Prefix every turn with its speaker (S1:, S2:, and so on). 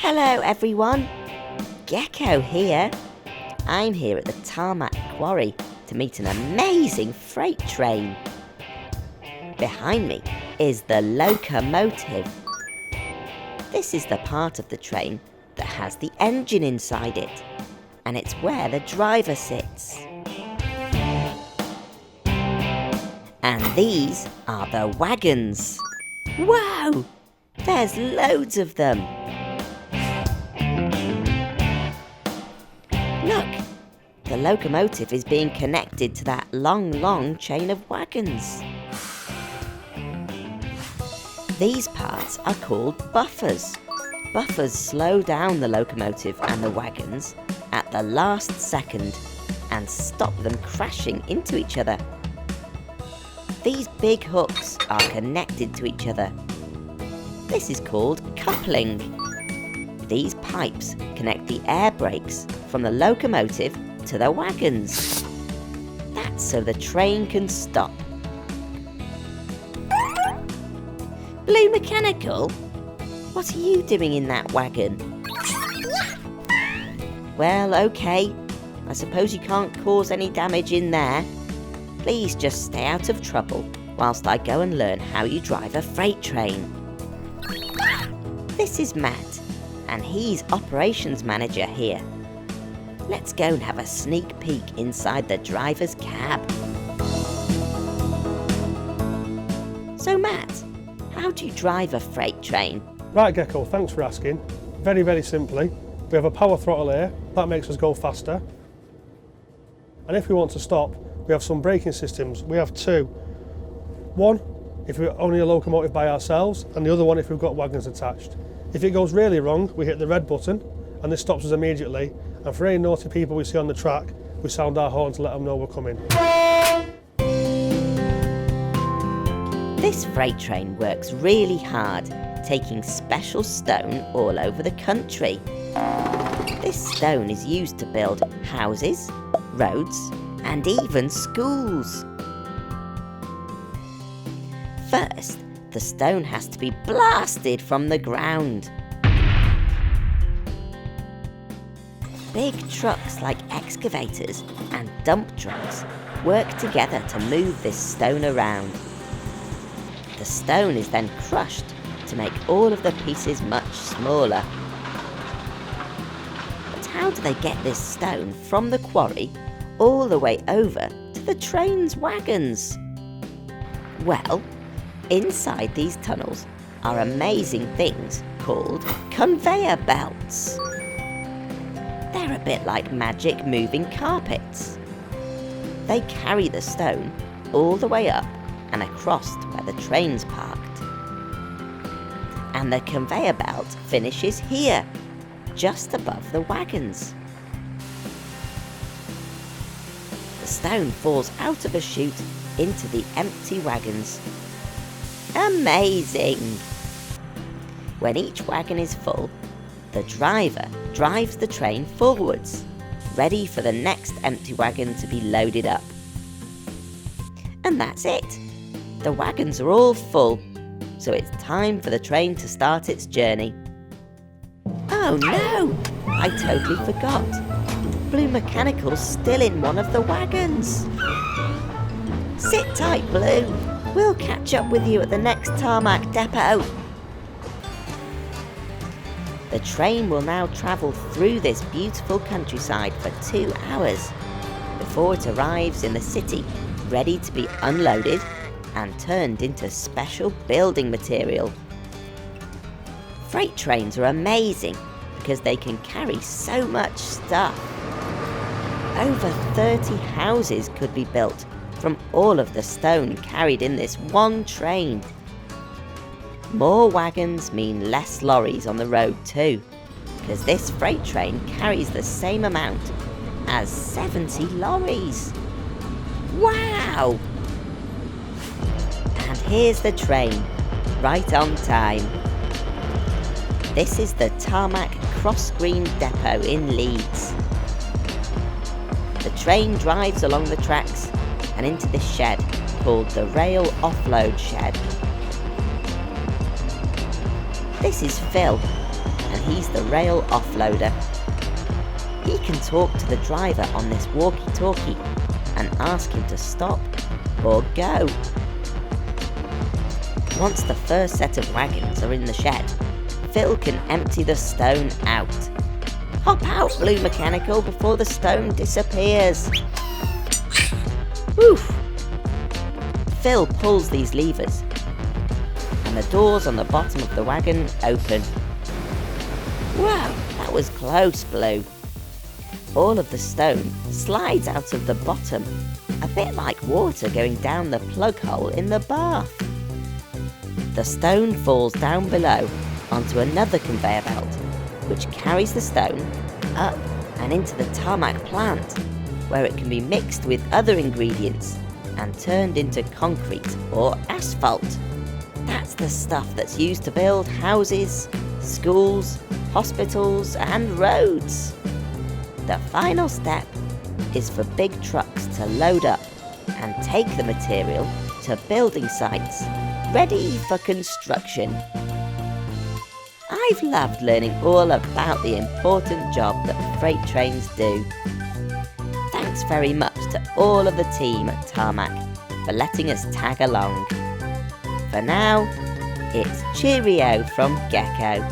S1: Hello everyone, Gecko here. I'm here at the tarmac quarry to meet an amazing freight train. Behind me is the locomotive. This is the part of the train that has the engine inside it, and it's where the driver sits. And these are the wagons. Wow! There's loads of them. Look, the locomotive is being connected to that long chain of wagons. These parts are called buffers. Buffers slow down the locomotive and the wagons at the last second and stop them crashing into each other. These big hooks are connected to each other. This is called coupling. These pipes connect the air brakes from the locomotive to the wagons. That's so the train can stop. Blue Mechanical, what are you doing in that wagon? Well, okay. I suppose you can't cause any damage in there. Please just stay out of trouble whilst I go and learn how you drive a freight train. This is Matt, and he's operations manager here. Let's go and have a sneak peek inside the driver's cab. So Matt, how do you drive a freight train?
S2: Right, Gecko, thanks for asking. Very simply, we have a power throttle here, that makes us go faster. And if we want to stop, we have some braking systems. We have two. One, if we're only a locomotive by ourselves, and the other one if we've got wagons attached. If it goes really wrong, we hit the red button, and this stops us immediately. And for any naughty people we see on the track, we sound our horn to let them know we're coming.
S1: This freight train works really hard, taking special stone all over the country. This stone is used to build houses, roads, and even schools. First, the stone has to be blasted from the ground. Big trucks like excavators and dump trucks work together to move this stone around. The stone is then crushed to make all of the pieces much smaller. But how do they get this stone from the quarry all the way over to the train's wagons? Well, inside these tunnels are amazing things called conveyor belts. They're a bit like magic moving carpets. They carry the stone all the way up and across to where the train's parked. And the conveyor belt finishes here, just above the wagons. The stone falls out of a chute into the empty wagons. Amazing! When each wagon is full, the driver drives the train forwards, ready for the next empty wagon to be loaded up. And that's it. The wagons are all full, so it's time for the train to start its journey. Oh no! I totally forgot. Blue Mechanical's still in one of the wagons. Sit tight, Blue. We'll catch up with you at the next tarmac depot. The train will now travel through this beautiful countryside for 2 hours before it arrives in the city, ready to be unloaded and turned into special building material. Freight trains are amazing because they can carry so much stuff. Over 30 houses could be built from all of the stone carried in this one train. More wagons mean less lorries on the road too, because this freight train carries the same amount as 70 lorries. Wow! And here's the train, right on time. This is the Tarmac Cross Green Depot in Leeds. The train drives along the tracks and into this shed called the Rail Offload Shed. This is Phil, and he's the rail offloader. He can talk to the driver on this walkie-talkie and ask him to stop or go. Once the first set of wagons are in the shed, Phil can empty the stone out. Hop out, Blue Mechanical, before the stone disappears. Woof! Phil pulls these levers, and the doors on the bottom of the wagon open. Wow, that was close, Blue. All of the stone slides out of the bottom, a bit like water going down the plug hole in the bath. The stone falls down below onto another conveyor belt, which carries the stone up and into the tarmac plant, where it can be mixed with other ingredients and turned into concrete or asphalt. That's the stuff that's used to build houses, schools, hospitals and roads. The final step is for big trucks to load up and take the material to building sites, ready for construction. I've loved learning all about the important job that freight trains do. Thanks very much to all of the team at Tarmac for letting us tag along. For now, it's cheerio from Gecko.